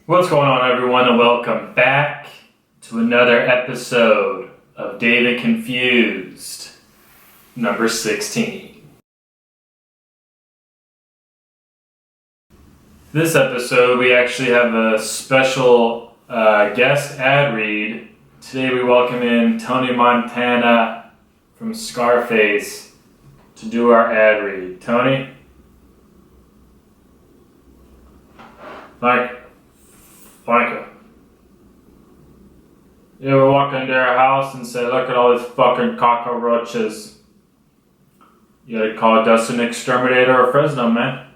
What's going on, everyone, and welcome back to another episode of David Confused, number 16. This episode, we actually have a special guest ad read. Today we welcome in Tony Montana from Scarface to do our ad read. Tony? Thank you. You ever walk into our house and say, look at all these fucking cockroaches? You gotta call Dustin Exterminator or Fresno, man.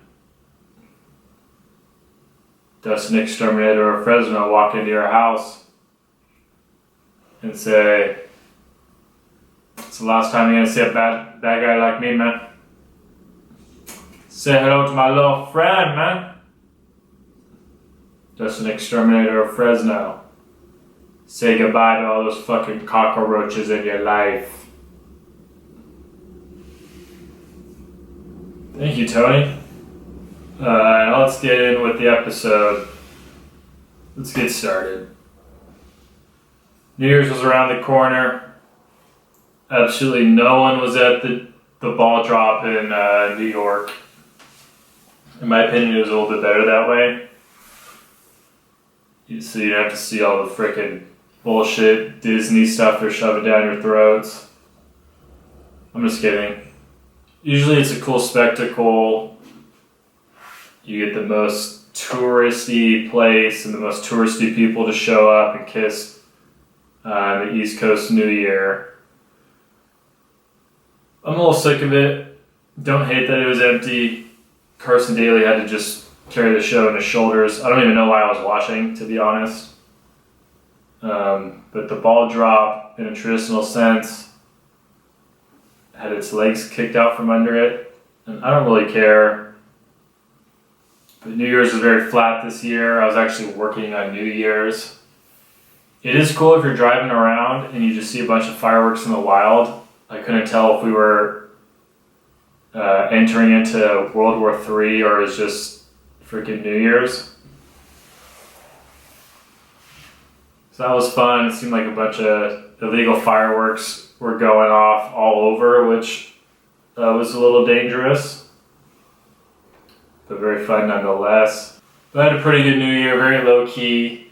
Dustin Exterminator or Fresno walk into your house and say, it's the last time you're gonna see a bad guy like me, man. Say hello to my little friend, man. Dustin Exterminator of Fresno. Say goodbye to all those fucking cockroaches in your life. Thank you, Tony. Let's get in with the episode. Let's get started. New Year's was around the corner. Absolutely no one was at the ball drop in New York. In my opinion, it was a little bit better that way. So you don't have to see all the frickin' bullshit Disney stuff they're shoving down your throats. I'm just kidding. Usually it's a cool spectacle. You get the most touristy place and the most touristy people to show up and kiss the East Coast New Year. I'm a little sick of it. Don't hate that it was empty. Carson Daly had to just carry the show on his shoulders. I don't even know why I was watching, to be honest. But the ball drop, in a traditional sense, had its legs kicked out from under it. And I don't really care. But New Year's was very flat this year. I was actually working on New Year's. It is cool if you're driving around and you just see a bunch of fireworks in the wild. I couldn't tell if we were entering into World War III or it's just freaking New Year's. So that was fun. It seemed like a bunch of illegal fireworks were going off all over, which was a little dangerous, but very fun nonetheless. But I had a pretty good New Year, very low key.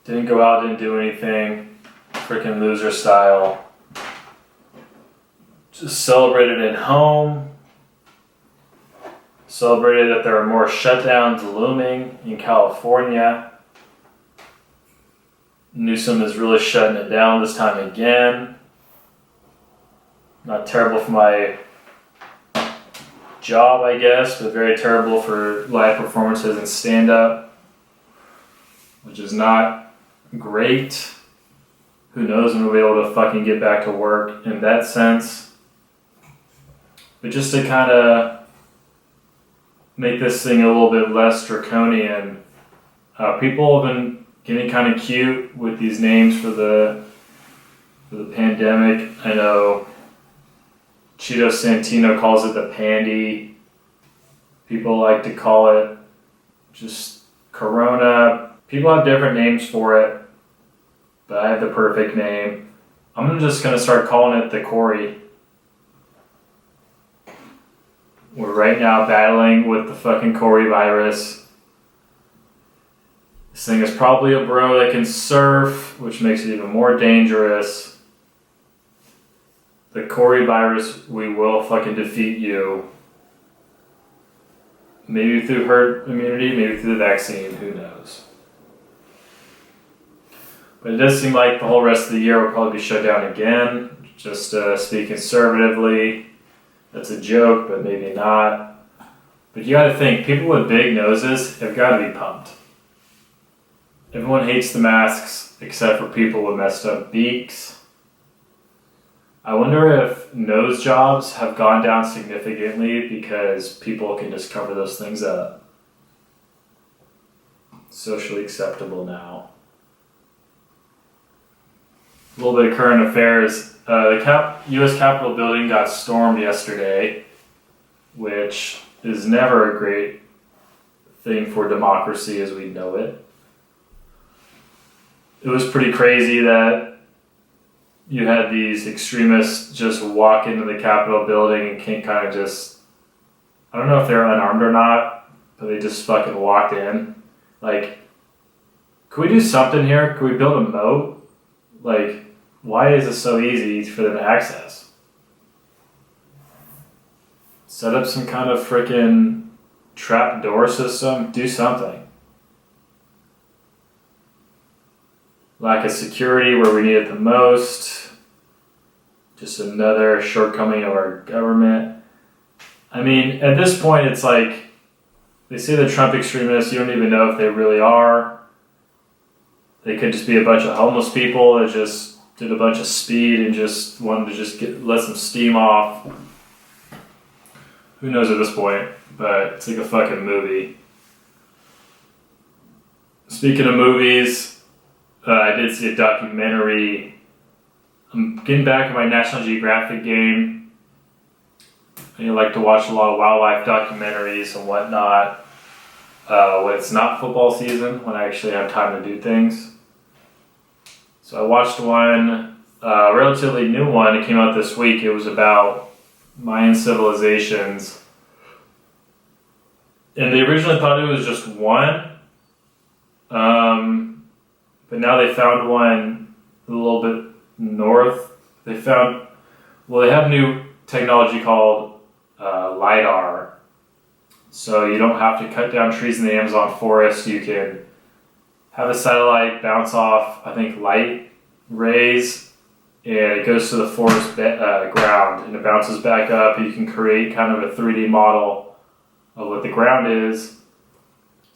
Didn't go out, didn't do anything, freaking loser style. Just celebrated at home. Celebrated that there are more shutdowns looming in California. Newsom is really shutting it down this time again. Not terrible for my job, I guess, but very terrible for live performances and stand-up, which is not great. Who knows when we'll be able to fucking get back to work in that sense. But just to kind of make this thing a little bit less draconian. People have been getting kind of cute with these names for the pandemic. I know Cheeto Santino calls it the pandy. People like to call it just Corona. People have different names for it, but I have the perfect name. I'm just going to start calling it the Corey. We're right now battling with the fucking Corey virus. This thing is probably a bro that can surf, which makes it even more dangerous. The Corey virus, we will fucking defeat you. Maybe through herd immunity, maybe through the vaccine, who knows. But it does seem like the whole rest of the year will probably be shut down again. Just speak conservatively. That's a joke, but maybe not. But you gotta think, people with big noses have gotta be pumped. Everyone hates the masks except for people with messed up beaks. I wonder if nose jobs have gone down significantly because people can just cover those things up. Socially acceptable now. A little bit of current affairs. The U.S. Capitol building got stormed yesterday, which is never a great thing for democracy as we know it. It was pretty crazy that you had these extremists just walk into the Capitol building and can kind of just, I don't know if they're unarmed or not, but they just fucking walked in. Like, could we do something here? Could we build a moat? Like, why is it so easy for them to access? Set up some kind of freaking trap door system. Do something. Lack of security where we need it the most. Just another shortcoming of our government. I mean, at this point, it's like, they say the Trump extremists, you don't even know if they really are. They could just be a bunch of homeless people that just did a bunch of speed and just wanted to just let some steam off. Who knows at this point, but it's like a fucking movie. Speaking of movies, I did see a documentary. I'm getting back in my National Geographic game. I like to watch a lot of wildlife documentaries and whatnot when it's not football season, when I actually have time to do things. So I watched one, a relatively new one. It came out this week. It was about Mayan civilizations. And they originally thought it was just one. But now they found one a little bit north. They have new technology called LiDAR. So you don't have to cut down trees in the Amazon forest. You can have a satellite bounce off, I think, light rays, and it goes to the forest ground, and it bounces back up. You can create kind of a 3D model of what the ground is.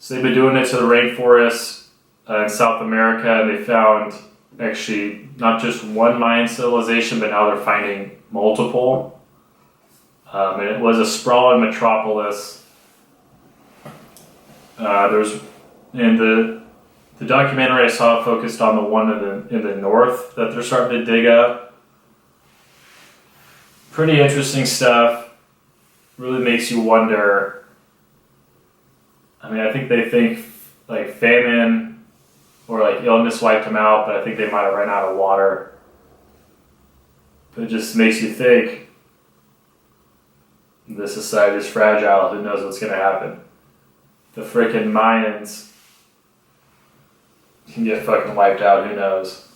So they've been doing it to the rainforests in South America, and they found actually not just one Mayan civilization, but now they're finding multiple. And it was a sprawling metropolis. The documentary I saw focused on the one in the north that they're starting to dig up. Pretty interesting stuff. Really makes you wonder. I mean, I think they think like famine or like illness wiped them out, but I think they might have run out of water. But it just makes you think this society is fragile. Who knows what's going to happen? The frickin' Mayans can get fucking wiped out. Who knows?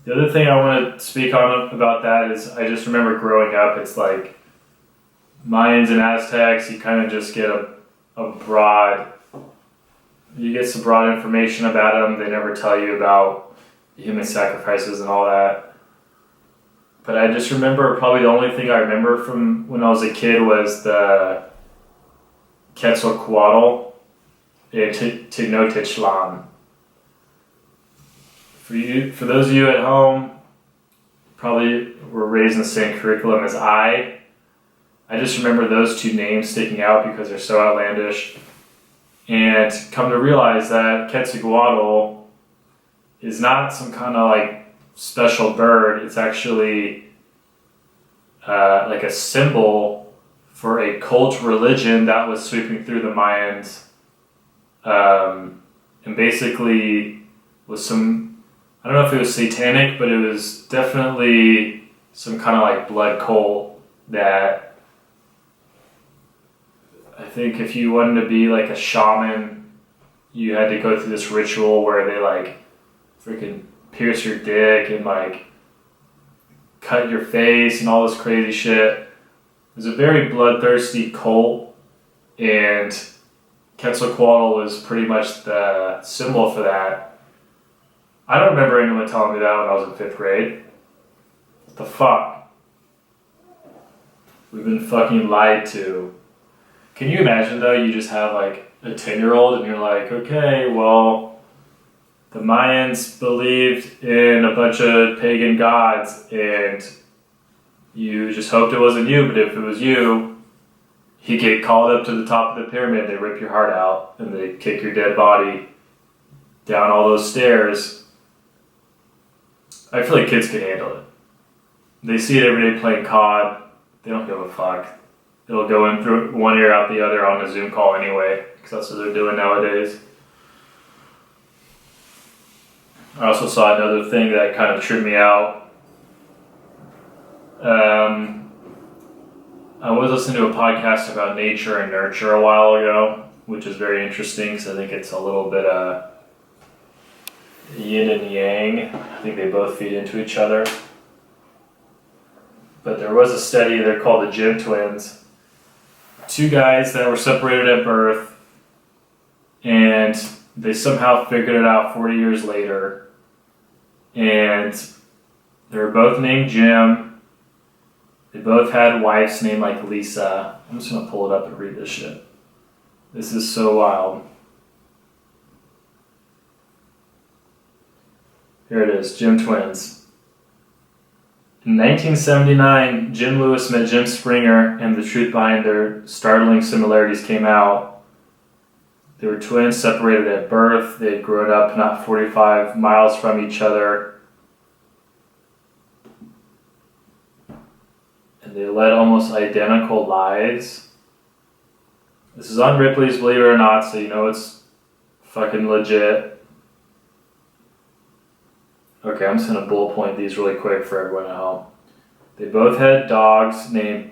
The other thing I want to speak on about that is I just remember growing up, it's like Mayans and Aztecs, you kind of just get you get some broad information about them. They never tell you about human sacrifices and all that. But I just remember, probably the only thing I remember from when I was a kid was the Quetzalcoatl and Tenochtitlan. For those of you at home, probably were raised in the same curriculum as I just remember those two names sticking out because they're so outlandish. And come to realize that Quetzalcoatl is not some kind of like special bird. It's actually like a symbol for a cult religion that was sweeping through the Mayans. And basically was I don't know if it was satanic, but it was definitely some kind of like blood cult that I think if you wanted to be like a shaman, you had to go through this ritual where they like freaking pierce your dick and like cut your face and all this crazy shit. It was a very bloodthirsty cult, and Quetzalcoatl was pretty much the symbol for that. I don't remember anyone telling me that when I was in 5th grade. What the fuck? We've been fucking lied to. Can you imagine though, you just have like a 10-year-old and you're like, okay, well, the Mayans believed in a bunch of pagan gods and you just hoped it wasn't you, but if it was you, you get called up to the top of the pyramid, they rip your heart out and they kick your dead body down all those stairs. I feel like kids can handle it. They see it every day playing COD. They don't give a fuck. It'll go in through one ear out the other on a Zoom call anyway. because that's what they're doing nowadays. I also saw another thing that kind of tripped me out. I was listening to a podcast about nature and nurture a while ago, which is very interesting because I think it's a little bit yin and yang. I think they both feed into each other. But there was a study, they're called the Jim twins. Two guys that were separated at birth, and they somehow figured it out 40 years later. And they were both named Jim. They both had wives named like Lisa. I'm just going to pull it up and read this shit. This is so wild. Here it is, Jim twins. In 1979, Jim Lewis met Jim Springer, and the truth behind their startling similarities came out. They were twins separated at birth. They had grown up not 45 miles from each other. And they led almost identical lives. This is on Ripley's Believe It or Not, so you know it's fucking legit. Okay, I'm just going to bullet point these really quick for everyone at home. They both had dogs named...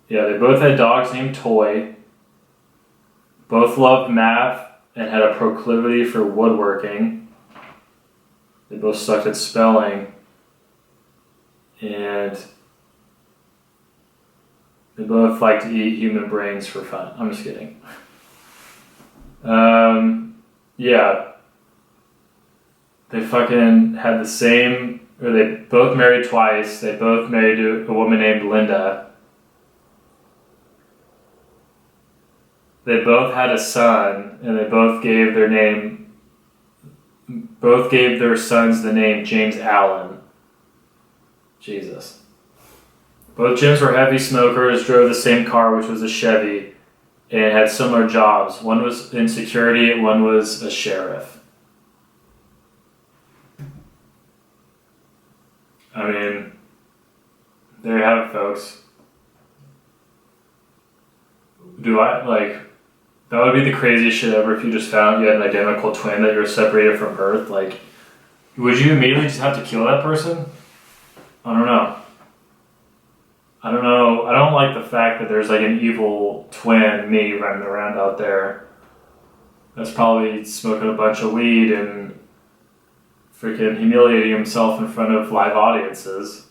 they both had dogs named Toy. Both loved math and had a proclivity for woodworking. They both sucked at spelling. And they both like to eat human brains for fun. I'm just kidding. They fucking had the same, or they both married twice. They both married a woman named Linda. They both had a son, and they both gave their sons the name James Allen. Jesus. Both Jims were heavy smokers, drove the same car, which was a Chevy, and had similar jobs. One was in security, and one was a sheriff. I mean, there you have it, folks. That would be the craziest shit ever if you just found you had an identical twin that you were separated from birth. Like, would you immediately just have to kill that person? I don't know. I don't like the fact that there's like an evil twin me running around out there that's probably smoking a bunch of weed and freaking humiliating himself in front of live audiences.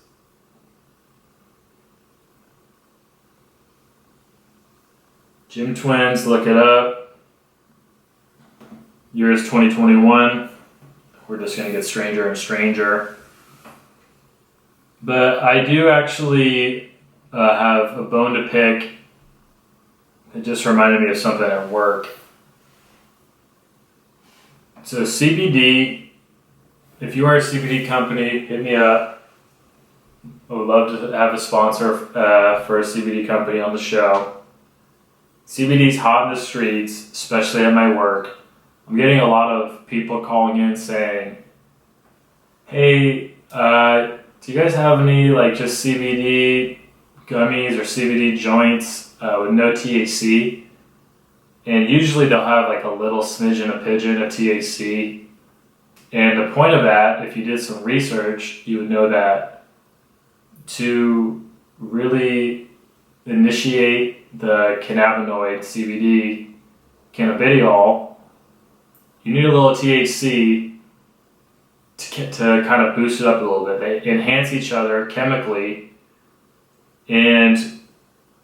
Jim twins, look it up. Year is 2021. We're just going to get stranger and stranger. But I do actually have a bone to pick. It just reminded me of something at work. So CBD, if you are a CBD company, hit me up. I would love to have a sponsor for a CBD company on the show. CBD is hot in the streets, especially at my work. I'm getting a lot of people calling in saying, hey, do you guys have any just CBD gummies or CBD joints with no THC? And usually they'll have a little smidgen of pigeon of THC. And the point of that, if you did some research, you would know that to really initiate the cannabinoid CBD, cannabidiol, you need a little THC to kind of boost it up a little bit. They enhance each other chemically, and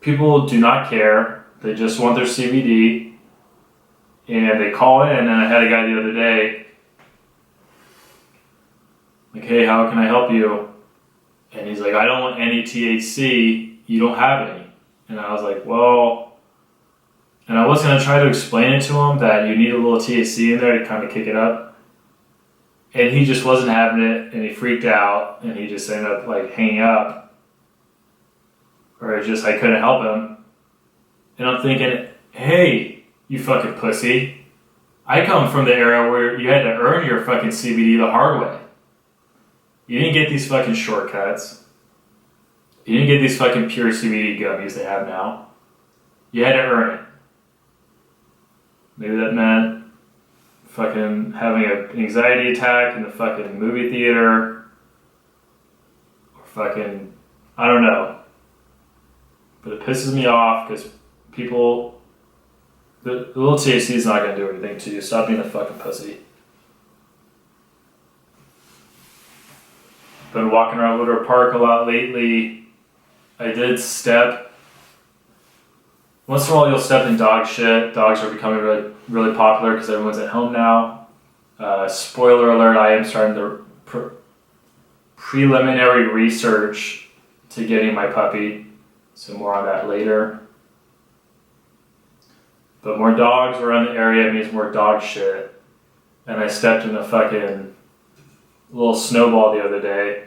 people do not care. They just want their CBD, and they call in, and I had a guy the other day, hey, how can I help you? And he's like, I don't want any THC, you don't have any. And I was like, well, and I was going to try to explain it to him that you need a little THC in there to kind of kick it up. And he just wasn't having it, and he freaked out, and he just ended up hanging up. Or I couldn't help him. And I'm thinking, hey, you fucking pussy. I come from the era where you had to earn your fucking CBD the hard way. You didn't get these fucking shortcuts. You didn't get these fucking pure CBD gummies they have now. you had to earn it. Maybe that meant fucking having an anxiety attack in the fucking movie theater. Or fucking, I don't know. But it pisses me off because people, the little THC is not going to do anything to you. Stop being a fucking pussy. Been walking around Woodward Park a lot lately. I did step. Once in a while you'll step in dog shit. Dogs are becoming really, really popular because everyone's at home now. Spoiler alert, I am starting the preliminary research to getting my puppy. So more on that later. But more dogs around the area means more dog shit. And I stepped in a fucking little snowball the other day.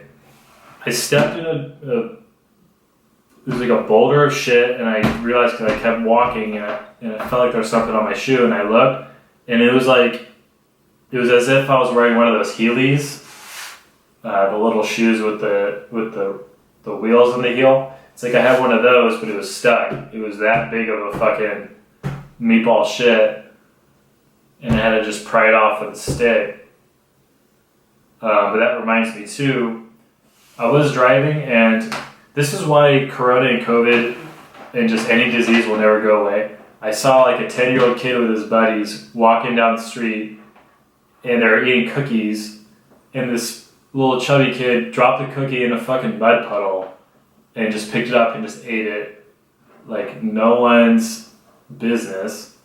I stepped in it was like a boulder of shit, and I realized because I kept walking and I felt like there was something on my shoe, and I looked, and it was as if I was wearing one of those Heelys, the little shoes with the wheels on the heel. It's like I had one of those, but it was stuck. It was that big of a fucking meatball shit, and I had to just pry it off with a stick. But that reminds me too, I was driving, and this is why Corona and COVID and just any disease will never go away. I saw like a 10-year-old kid with his buddies walking down the street, and they're eating cookies, and this little chubby kid dropped the cookie in a fucking mud puddle and just picked it up and just ate it like no one's business.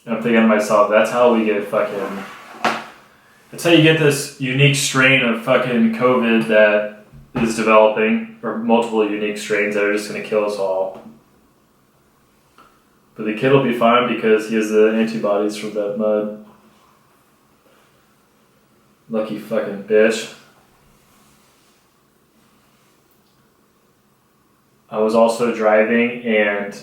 And I'm thinking to myself, that's how we get fucking... That's how you get this unique strain of fucking COVID that is developing, or multiple unique strains that are just going to kill us all. But the kid will be fine because he has the antibodies from that mud. Lucky fucking bitch. I was also driving, and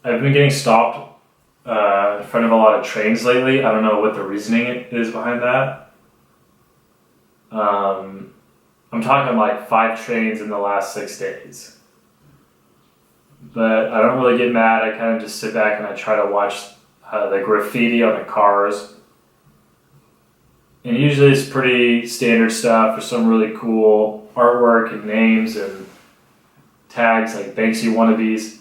I've been getting stopped in front of a lot of trains lately. I don't know what the reasoning is behind that. I'm talking like 5 trains in the last 6 days. But I don't really get mad. I kind of just sit back and I try to watch the graffiti on the cars. And usually it's pretty standard stuff. There's some really cool artwork and names and tags like Banksy wannabes.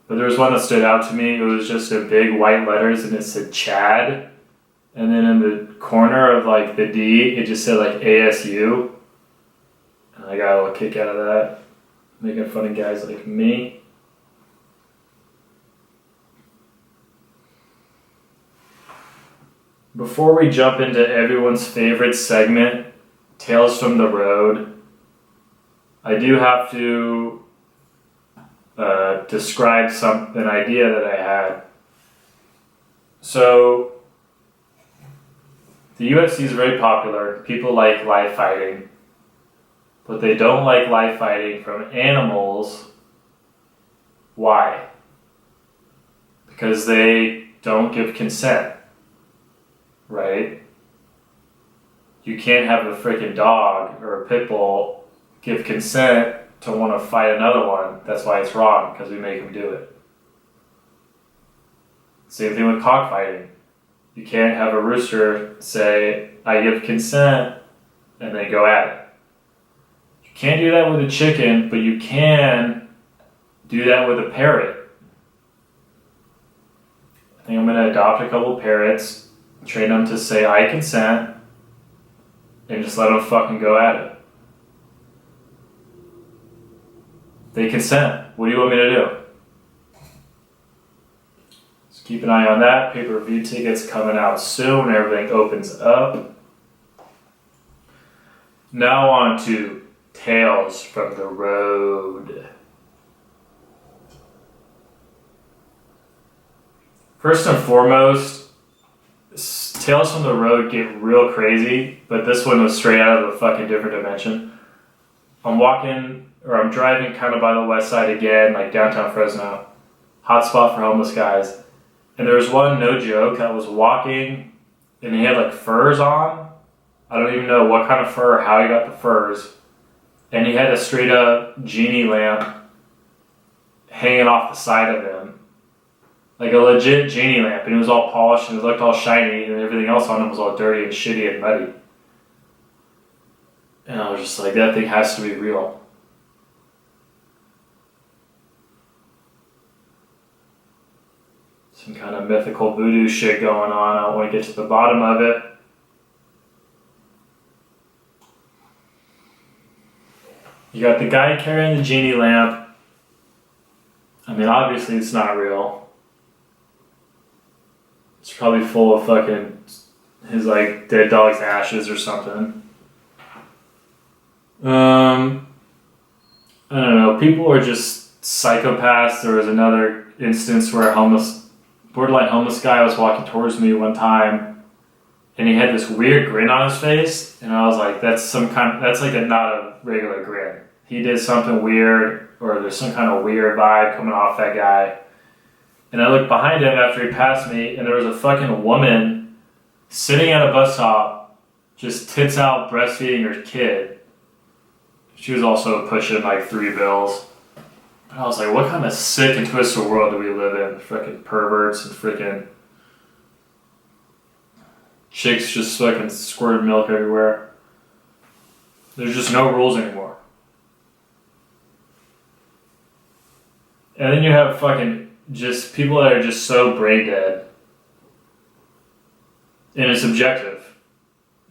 But there was one that stood out to me. It was just in big white letters and it said Chad. And then in the corner of like the D, it just said like ASU. And I got a little kick out of that. Making fun of guys like me. Before we jump into everyone's favorite segment, Tales from the Road, I do have to describe an idea that I had. So, the UFC is very popular. People like live fighting, but they don't like live fighting from animals. Why? Because they don't give consent. Right? You can't have a freaking dog or a pit bull give consent to want to fight another one. That's why it's wrong, because we make them do it. Same thing with cockfighting. You can't have a rooster say, I give consent, and then go at it. You can't do that with a chicken, but you can do that with a parrot. I think I'm going to adopt a couple parrots, train them to say, I consent, and just let them fucking go at it. They consent. What do you want me to do? So keep an eye on that. Pay-per-view tickets coming out soon. Everything opens up. Now on to Tales from the Road. First and foremost, Tales from the Road get real crazy, but this one was straight out of a fucking different dimension. I'm driving kind of by the west side again, like downtown Fresno. Hot spot for homeless guys. And there was one, no joke, that was walking, and he had like furs on. I don't even know what kind of fur or how he got the furs. And he had a straight up genie lamp hanging off the side of him. like a legit genie lamp, and it was all polished and it looked all shiny, and everything else on it was all dirty and shitty and muddy. And I was just like, that thing has to be real. Some kind of mythical voodoo shit going on. I want to get to the bottom of it. You got the guy carrying the genie lamp. I mean, obviously it's not real. It's probably full of fucking his like dead dog's ashes or something. I don't know. People are just psychopaths. There was another instance where a borderline homeless guy was walking towards me one time, and he had this weird grin on his face, and I was like, that's like not a regular grin. He did something weird, or there's some kind of weird vibe coming off that guy. And I looked behind him after he passed me, and there was a fucking woman sitting at a bus stop, just tits out, breastfeeding her kid. She was also pushing like 3 bills. And I was like, what kind of sick and twisted world do we live in? Freaking perverts and freaking chicks just fucking squirting milk everywhere. There's just no rules anymore. And then you have fucking just people that are just so brain dead. And it's subjective.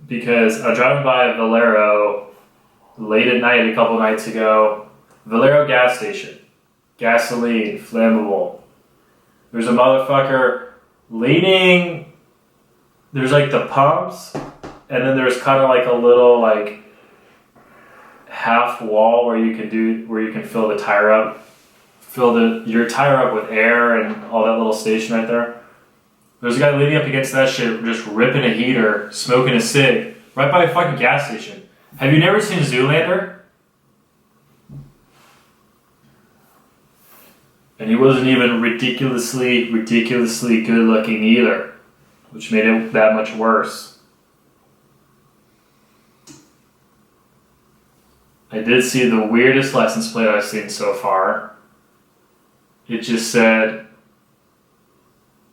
Because I was driving by a Valero late at night a couple nights ago. Valero gas station. Gasoline, flammable. There's a motherfucker leaning. There's like the pumps. And then there's kind of like a little like half wall where you can fill the tire up. Fill your tire up with air and all that little station right there. There's a guy leaning up against that shit, just ripping a heater, smoking a cig, right by a fucking gas station. Have you never seen Zoolander? And he wasn't even ridiculously good looking either, which made it that much worse. I did see the weirdest license plate I've seen so far. It just said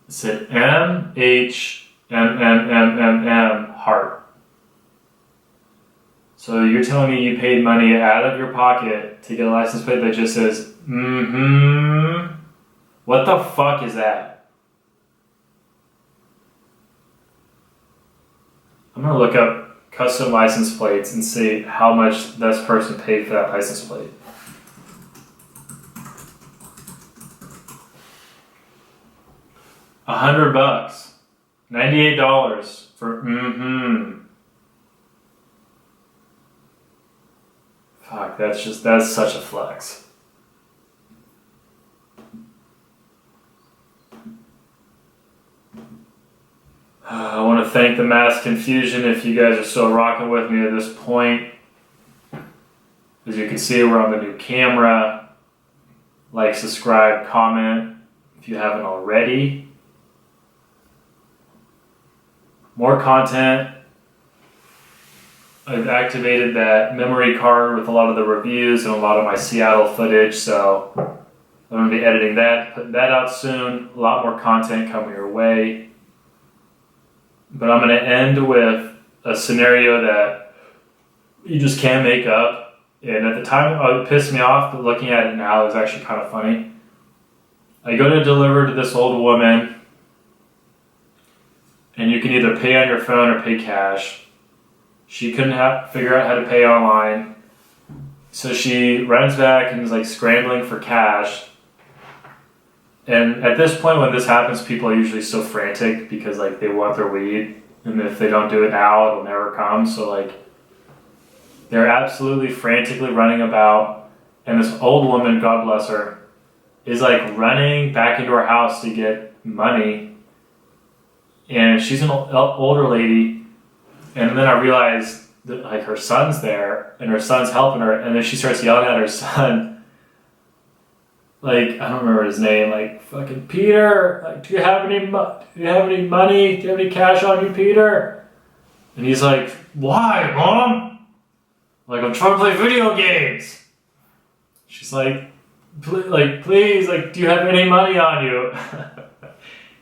MHMMMM heart. So you're telling me you paid money out of your pocket to get a license plate that just says What the fuck is that? I'm gonna look up custom license plates and see how much this person paid for that license plate. $100, $98 for Fuck, that's such a flex. I want to thank the Mass Confusion if you guys are still rocking with me at this point. As you can see, we're on the new camera. Like, subscribe, comment if you haven't already. More content. I've activated that memory card with a lot of the reviews and a lot of my Seattle footage, so I'm going to be editing that, putting that out soon. A lot more content coming your way. But I'm going to end with a scenario that you just can't make up. And at the time, it pissed me off, but looking at it now, it's actually kind of funny. I go to deliver to this old woman, and you can either pay on your phone or pay cash. She couldn't figure out how to pay online, so she runs back and is like scrambling for cash. And at this point, when this happens, people are usually so frantic because like they want their weed, and if they don't do it now, it'll never come. So like they're absolutely frantically running about, and this old woman, God bless her, is like running back into her house to get money. And she's an older lady, and then I realized that like her son's there, and her son's helping her, and then she starts yelling at her son, like I don't remember his name, like fucking Peter, like do you have any money? Do you have any cash on you, Peter? And he's like, why, Mom? Like I'm trying to play video games. She's like, please, like do you have any money on you?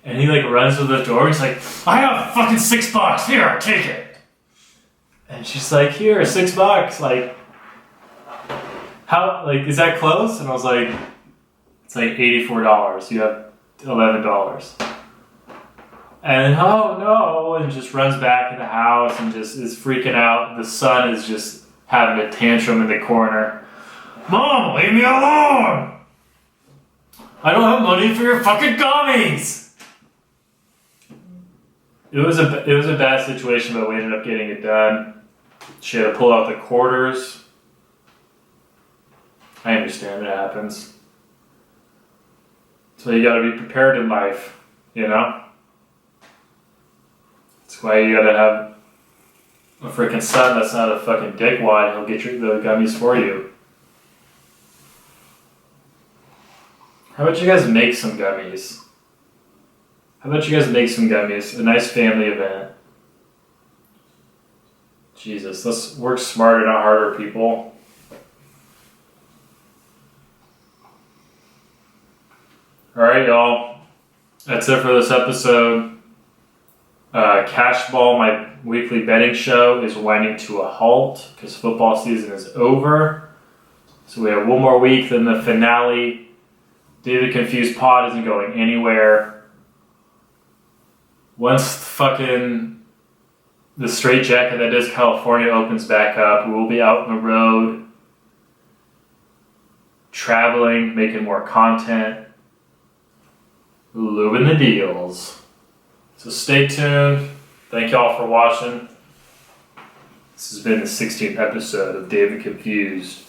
And he like runs to the door. He's like, I have fucking $6. Here, take it. And she's like, here, $6. Like, how, like, is that close? And I was like, it's like $84. You have $11. And oh no, and just runs back in the house and just is freaking out. The son is just having a tantrum in the corner. Mom, leave me alone! I don't have money for your fucking gummies! It was a bad situation, but we ended up getting it done. She had to pull out the quarters. I understand it happens. So you gotta be prepared in life, you know? That's why you gotta have a freaking son that's not a fucking dickwad. He'll get the gummies for you. How about you guys make some gummies? How about you guys make some gummies? A nice family event. Jesus, let's work smarter, not harder, people. Alright, y'all. That's it for this episode. Cash Ball, my weekly betting show, is winding to a halt because football season is over. So we have one more week, then the finale. David Confused Pod isn't going anywhere. Once fucking the straitjacket that is California opens back up, we will be out on the road, traveling, making more content, lubing the deals. So stay tuned. Thank y'all for watching. This has been the 16th episode of David Confused.